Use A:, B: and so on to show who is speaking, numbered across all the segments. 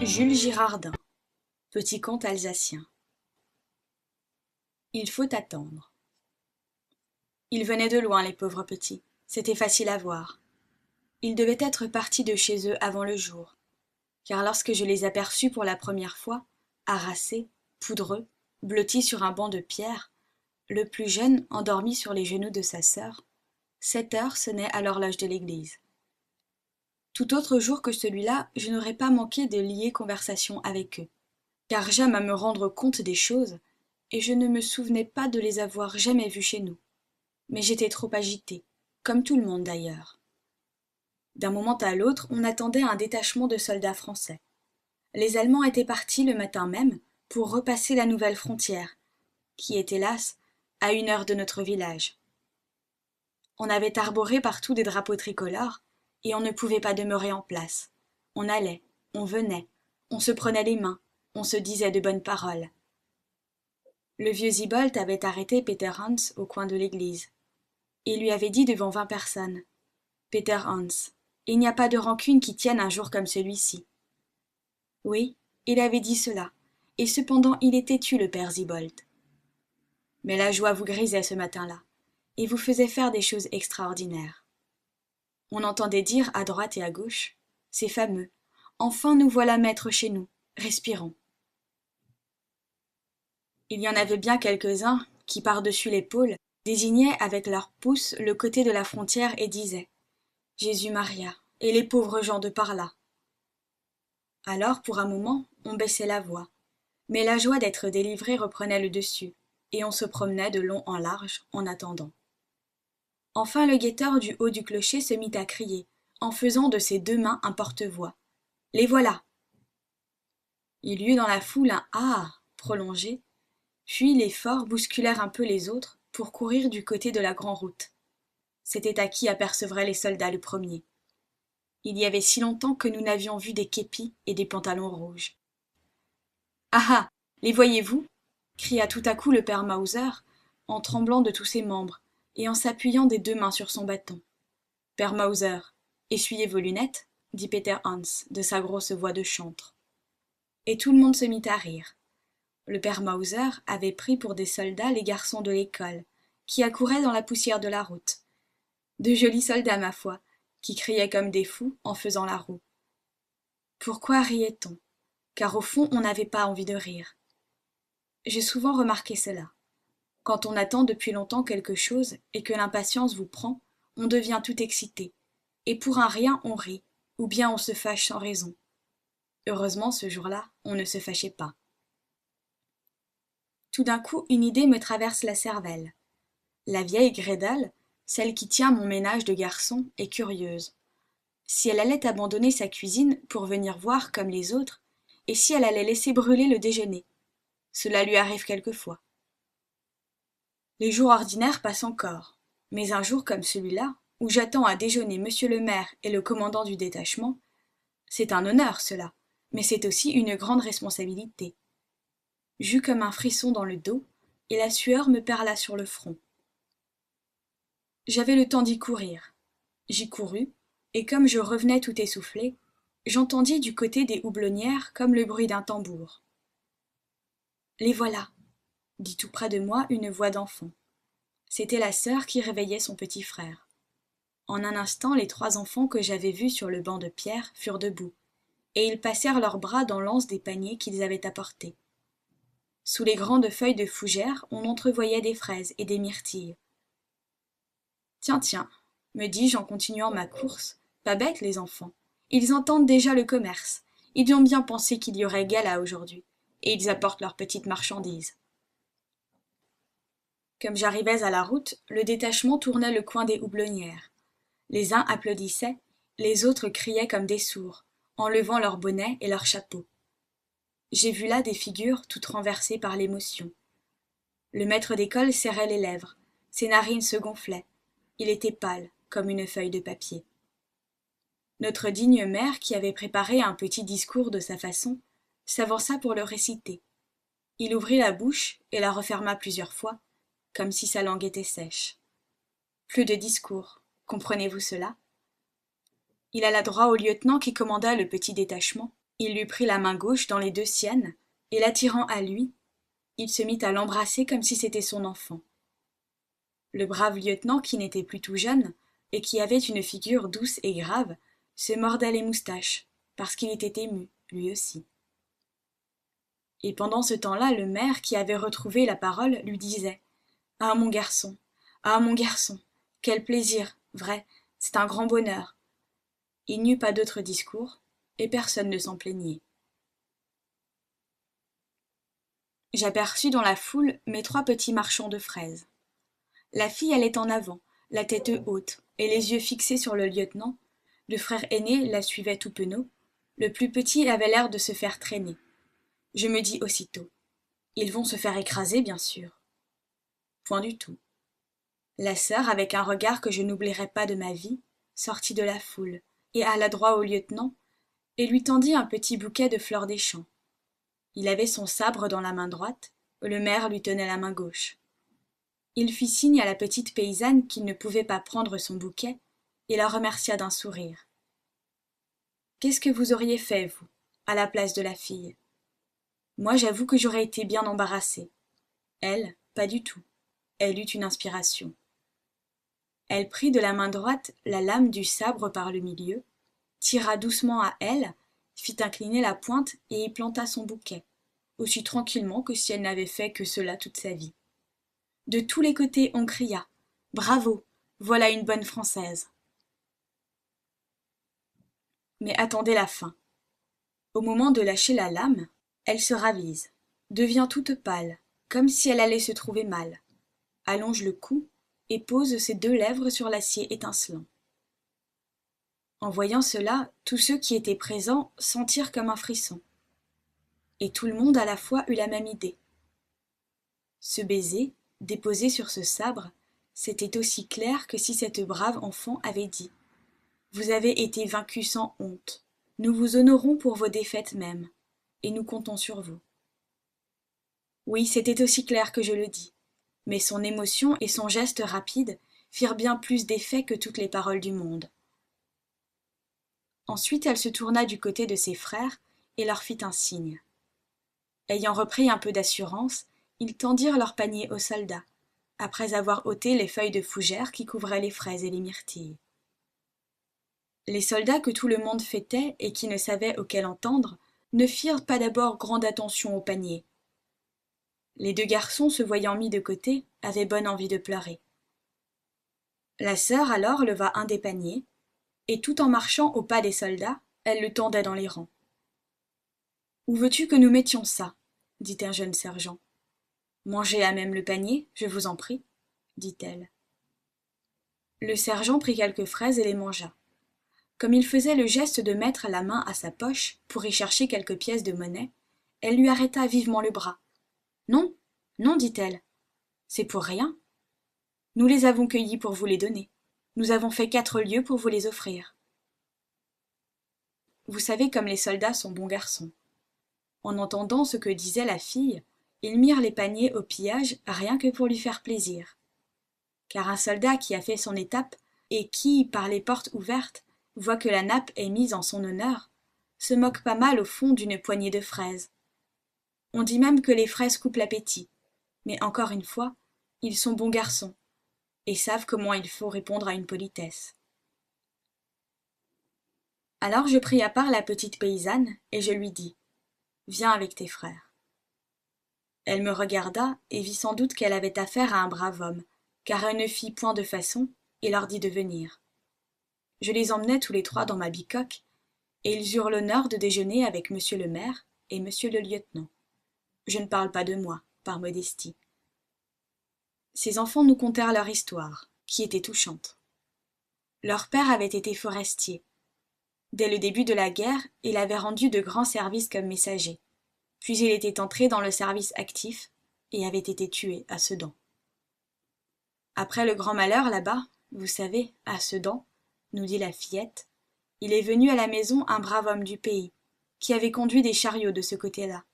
A: Jules Girardin, Petit conte alsacien. Il faut attendre. Ils venaient de loin, les pauvres petits. C'était facile à voir. Ils devaient être partis de chez eux avant le jour, car lorsque je les aperçus pour la première fois, harassés, poudreux, blottis sur un banc de pierre, le plus jeune endormi sur les genoux de sa sœur, 7 heures sonnaient à l'horloge de l'église. Tout autre jour que celui-là, je n'aurais pas manqué de lier conversation avec eux, car j'aime à me rendre compte des choses, et je ne me souvenais pas de les avoir jamais vus chez nous. Mais j'étais trop agitée, comme tout le monde d'ailleurs. D'un moment à l'autre, on attendait un détachement de soldats français. Les Allemands étaient partis le matin même pour repasser la nouvelle frontière, qui est hélas à 1 heure de notre village. On avait arboré partout des drapeaux tricolores, et on ne pouvait pas demeurer en place. On allait, on venait, on se prenait les mains, on se disait de bonnes paroles. Le vieux Siebold avait arrêté Peter Hans au coin de l'église. Il lui avait dit devant 20 personnes: « Peter Hans, il n'y a pas de rancune qui tienne un jour comme celui-ci. » Oui, il avait dit cela, et cependant il était têtu le père Siebold. Mais la joie vous grisait ce matin-là, et vous faisait faire des choses extraordinaires. On entendait dire à droite et à gauche: « C'est fameux, enfin nous voilà maîtres chez nous, respirons. » Il y en avait bien quelques-uns qui, par-dessus l'épaule, désignaient avec leurs pouces le côté de la frontière et disaient: « Jésus-Maria, et les pauvres gens de par là. » Alors, pour un moment, on baissait la voix, mais la joie d'être délivré reprenait le dessus, et on se promenait de long en large en attendant. Enfin le guetteur du haut du clocher se mit à crier, en faisant de ses 2 mains un porte-voix: « Les voilà !» Il y eut dans la foule un « Ah !» prolongé, puis les forts bousculèrent un peu les autres pour courir du côté de la grand'route. C'était à qui apercevraient les soldats le premier. Il y avait si longtemps que nous n'avions vu des képis et des pantalons rouges. « Ah ah, les voyez-vous » cria tout à coup le père Mauser, en tremblant de tous ses membres et en s'appuyant des 2 mains sur son bâton. « Père Mauser, essuyez vos lunettes, » dit Peter Hans de sa grosse voix de chantre. Et tout le monde se mit à rire. Le père Mauser avait pris pour des soldats les garçons de l'école, qui accouraient dans la poussière de la route. De jolis soldats, ma foi, qui criaient comme des fous en faisant la roue. Pourquoi riait-on? Car au fond on n'avait pas envie de rire. J'ai souvent remarqué cela. Quand on attend depuis longtemps quelque chose et que l'impatience vous prend, on devient tout excité, et pour un rien on rit, ou bien on se fâche sans raison. Heureusement ce jour-là, on ne se fâchait pas. Tout d'un coup, une idée me traverse la cervelle. La vieille Grédale, celle qui tient mon ménage de garçons, est curieuse. Si elle allait abandonner sa cuisine pour venir voir comme les autres, et si elle allait laisser brûler le déjeuner. Cela lui arrive quelquefois. Les jours ordinaires passent encore, mais un jour comme celui-là, où j'attends à déjeuner monsieur le maire et le commandant du détachement, c'est un honneur cela, mais c'est aussi une grande responsabilité. J'eus comme un frisson dans le dos, et la sueur me perla sur le front. J'avais le temps d'y courir. J'y courus, et comme je revenais tout essoufflé, j'entendis du côté des houblonnières comme le bruit d'un tambour. « Les voilà !» dit tout près de moi une voix d'enfant. C'était la sœur qui réveillait son petit frère. En un instant, les 3 enfants que j'avais vus sur le banc de pierre furent debout, et ils passèrent leurs bras dans l'anse des paniers qu'ils avaient apportés. Sous les grandes feuilles de fougère, on entrevoyait des fraises et des myrtilles. « Tiens, tiens, » me dis-je en continuant ma course, « pas bêtes les enfants. Ils entendent déjà le commerce. Ils ont bien pensé qu'il y aurait gala aujourd'hui, et ils apportent leurs petites marchandises. » Comme j'arrivais à la route, le détachement tournait le coin des houblonnières. Les uns applaudissaient, les autres criaient comme des sourds, en levant leurs bonnets et leurs chapeaux. J'ai vu là des figures toutes renversées par l'émotion. Le maître d'école serrait les lèvres, ses narines se gonflaient, il était pâle comme une feuille de papier. Notre digne maire, qui avait préparé un petit discours de sa façon, s'avança pour le réciter. Il ouvrit la bouche et la referma plusieurs fois, comme si sa langue était sèche. Plus de discours, comprenez-vous cela? Il alla droit au lieutenant qui commanda le petit détachement, Il lui prit la main gauche dans les deux siennes, et l'attirant à lui, il se mit à l'embrasser comme si c'était son enfant. Le brave lieutenant, qui n'était plus tout jeune, et qui avait une figure douce et grave, se mordait les moustaches, parce qu'il était ému, lui aussi. Et pendant ce temps-là, le maire, qui avait retrouvé la parole, lui disait « Ah, mon garçon, ah, mon garçon, quel plaisir, vrai, c'est un grand bonheur. » Il n'y eut pas d'autre discours, et personne ne s'en plaignait. J'aperçus dans la foule mes 3 petits marchands de fraises. La fille allait en avant, la tête haute, et les yeux fixés sur le lieutenant. Le frère aîné la suivait tout penaud. Le plus petit avait l'air de se faire traîner. Je me dis aussitôt « Ils vont se faire écraser, bien sûr. » Point du tout. La sœur, avec un regard que je n'oublierai pas de ma vie, sortit de la foule, et alla droit au lieutenant, et lui tendit un petit bouquet de fleurs des champs. Il avait son sabre dans la main droite, le maire lui tenait la main gauche. Il fit signe à la petite paysanne qu'il ne pouvait pas prendre son bouquet, et la remercia d'un sourire. « Qu'est-ce que vous auriez fait, vous, à la place de la fille ? Moi, j'avoue que j'aurais été bien embarrassée. Elle, pas du tout. Elle eut une inspiration. Elle prit de la main droite la lame du sabre par le milieu, tira doucement à elle, fit incliner la pointe et y planta son bouquet, aussi tranquillement que si elle n'avait fait que cela toute sa vie. De tous les côtés on cria « Bravo, voilà une bonne Française !» Mais attendez la fin. Au moment de lâcher la lame, elle se ravise, devient toute pâle, comme si elle allait se trouver mal, allonge le cou et pose ses 2 lèvres sur l'acier étincelant. En voyant cela, tous ceux qui étaient présents sentirent comme un frisson. Et tout le monde à la fois eut la même idée. Ce baiser, déposé sur ce sabre, c'était aussi clair que si cette brave enfant avait dit « Vous avez été vaincu sans honte. Nous vous honorons pour vos défaites même, et nous comptons sur vous. » Oui, c'était aussi clair que je le dis, mais son émotion et son geste rapide firent bien plus d'effet que toutes les paroles du monde. Ensuite elle se tourna du côté de ses frères et leur fit un signe. Ayant repris un peu d'assurance, ils tendirent leurs paniers aux soldats, après avoir ôté les feuilles de fougère qui couvraient les fraises et les myrtilles. Les soldats que tout le monde fêtait et qui ne savaient auquel entendre, ne firent pas d'abord grande attention aux paniers. Les 2 garçons, se voyant mis de côté, avaient bonne envie de pleurer. La sœur alors leva un des paniers, et tout en marchant au pas des soldats, elle le tendait dans les rangs. « Où veux-tu que nous mettions ça ?» dit un jeune sergent. « Mangez à même le panier, je vous en prie, » dit-elle. Le sergent prit quelques fraises et les mangea. Comme il faisait le geste de mettre la main à sa poche pour y chercher quelques pièces de monnaie, elle lui arrêta vivement le bras. « Non, non, dit-elle, c'est pour rien. Nous les avons cueillis pour vous les donner. Nous avons fait 4 lieues pour vous les offrir. » Vous savez comme les soldats sont bons garçons. En entendant ce que disait la fille, ils mirent les paniers au pillage rien que pour lui faire plaisir. Car un soldat qui a fait son étape et qui, par les portes ouvertes, voit que la nappe est mise en son honneur, se moque pas mal au fond d'une poignée de fraises. On dit même que les fraises coupent l'appétit, mais encore une fois, ils sont bons garçons, et savent comment il faut répondre à une politesse. Alors je pris à part la petite paysanne, et je lui dis « Viens avec tes frères. » Elle me regarda, et vit sans doute qu'elle avait affaire à un brave homme, car elle ne fit point de façon, et leur dit de venir. Je les emmenai tous les 3 dans ma bicoque, et ils eurent l'honneur de déjeuner avec monsieur le maire et monsieur le lieutenant. Je ne parle pas de moi, par modestie. Ces enfants nous contèrent leur histoire, qui était touchante. Leur père avait été forestier. Dès le début de la guerre, il avait rendu de grands services comme messager. Puis il était entré dans le service actif et avait été tué à Sedan. Après le grand malheur là-bas, vous savez, à Sedan, nous dit la fillette, il est venu à la maison un brave homme du pays, qui avait conduit des chariots de ce côté-là.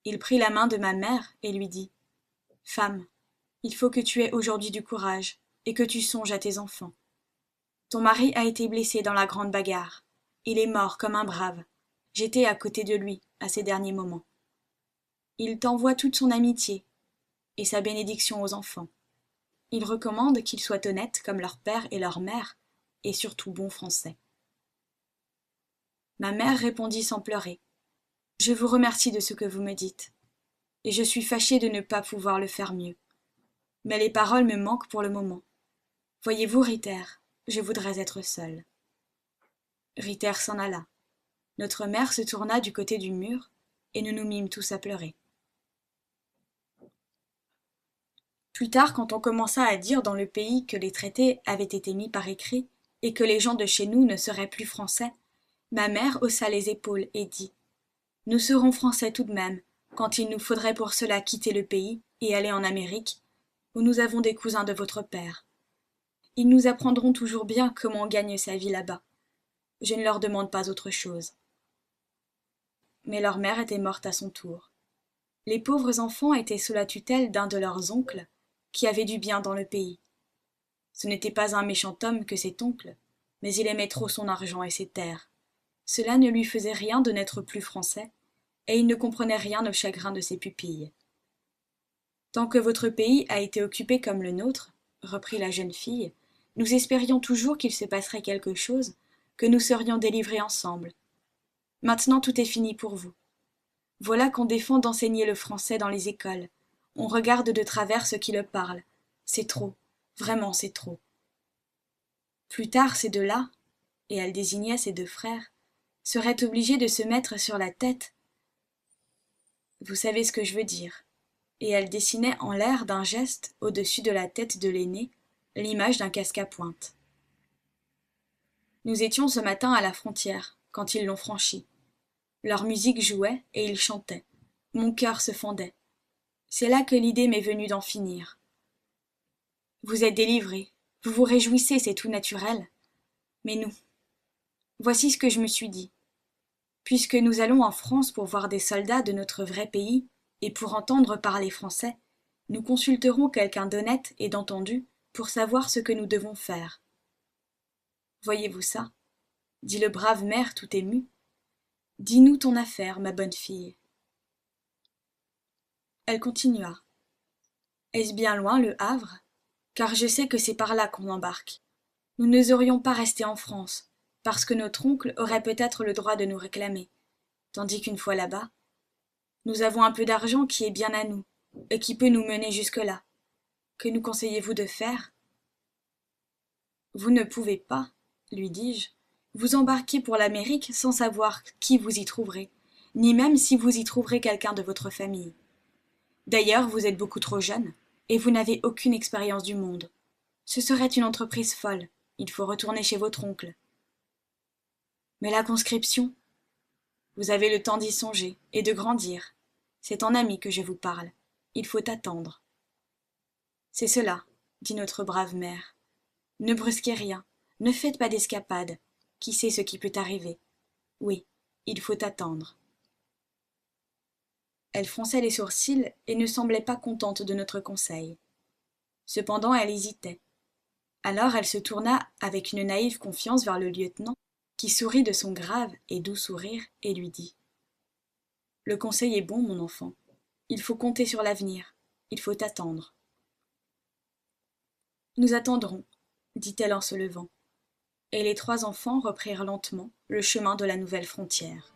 A: Il prit la main de ma mère et lui dit « Femme, il faut que tu aies aujourd'hui du courage et que tu songes à tes enfants. Ton mari a été blessé dans la grande bagarre. Il est mort comme un brave. J'étais à côté de lui, à ces derniers moments. Il t'envoie toute son amitié et sa bénédiction aux enfants. Il recommande qu'ils soient honnêtes comme leur père et leur mère, et surtout bons français. » Ma mère répondit sans pleurer. « Je vous remercie de ce que vous me dites, et je suis fâchée de ne pas pouvoir le faire mieux. Mais les paroles me manquent pour le moment. Voyez-vous, Ritter, je voudrais être seule. » Ritter s'en alla. Notre mère se tourna du côté du mur, et nous nous mîmes tous à pleurer. Plus tard, quand on commença à dire dans le pays que les traités avaient été mis par écrit, et que les gens de chez nous ne seraient plus français, ma mère haussa les épaules et dit : « Nous serons français tout de même, quand il nous faudrait pour cela quitter le pays et aller en Amérique, où nous avons des cousins de votre père. Ils nous apprendront toujours bien comment on gagne sa vie là-bas. Je ne leur demande pas autre chose. » Mais leur mère était morte à son tour. Les pauvres enfants étaient sous la tutelle d'un de leurs oncles, qui avait du bien dans le pays. Ce n'était pas un méchant homme que cet oncle, mais il aimait trop son argent et ses terres. Cela ne lui faisait rien de n'être plus français, et il ne comprenait rien au chagrin de ses pupilles. « Tant que votre pays a été occupé comme le nôtre, reprit la jeune fille, nous espérions toujours qu'il se passerait quelque chose, que nous serions délivrés ensemble. Maintenant tout est fini pour vous. Voilà qu'on défend d'enseigner le français dans les écoles. On regarde de travers ceux qui le parlent. C'est trop, vraiment c'est trop. Plus tard ces deux-là, et elle désignait ses deux frères, seraient obligés de se mettre sur la tête. Vous savez ce que je veux dire. » Et elle dessinait en l'air d'un geste, au-dessus de la tête de l'aîné, l'image d'un casque à pointe. Nous étions ce matin à la frontière, quand ils l'ont franchie. Leur musique jouait et ils chantaient. Mon cœur se fendait. C'est là que l'idée m'est venue d'en finir. Vous êtes délivrés, vous vous réjouissez, c'est tout naturel. Mais nous, voici ce que je me suis dit. Puisque nous allons en France pour voir des soldats de notre vrai pays et pour entendre parler français, nous consulterons quelqu'un d'honnête et d'entendu pour savoir ce que nous devons faire. Voyez-vous ça ? Dit le brave maire tout ému. Dis-nous ton affaire, ma bonne fille. Elle continua. Est-ce bien loin le Havre ? Car je sais que c'est par là qu'on embarque. Nous n'oserions pas rester en France, parce que notre oncle aurait peut-être le droit de nous réclamer, tandis qu'une fois là-bas, nous avons un peu d'argent qui est bien à nous, et qui peut nous mener jusque-là. Que nous conseillez-vous de faire ? Vous ne pouvez pas, lui dis-je, vous embarquer pour l'Amérique sans savoir qui vous y trouverez, ni même si vous y trouverez quelqu'un de votre famille. D'ailleurs, vous êtes beaucoup trop jeune, et vous n'avez aucune expérience du monde. Ce serait une entreprise folle, il faut retourner chez votre oncle. Mais la conscription ? Vous avez le temps d'y songer, et de grandir. C'est en ami que je vous parle. Il faut attendre. C'est cela, dit notre brave mère. Ne brusquez rien, ne faites pas d'escapade. Qui sait ce qui peut arriver ? Oui, il faut attendre. Elle fronçait les sourcils et ne semblait pas contente de notre conseil. Cependant, elle hésitait. Alors elle se tourna avec une naïve confiance vers le lieutenant, qui sourit de son grave et doux sourire, et lui dit : « Le conseil est bon, mon enfant. Il faut compter sur l'avenir. Il faut attendre. » « Nous attendrons, » dit-elle en se levant, et les trois enfants reprirent lentement le chemin de la nouvelle frontière.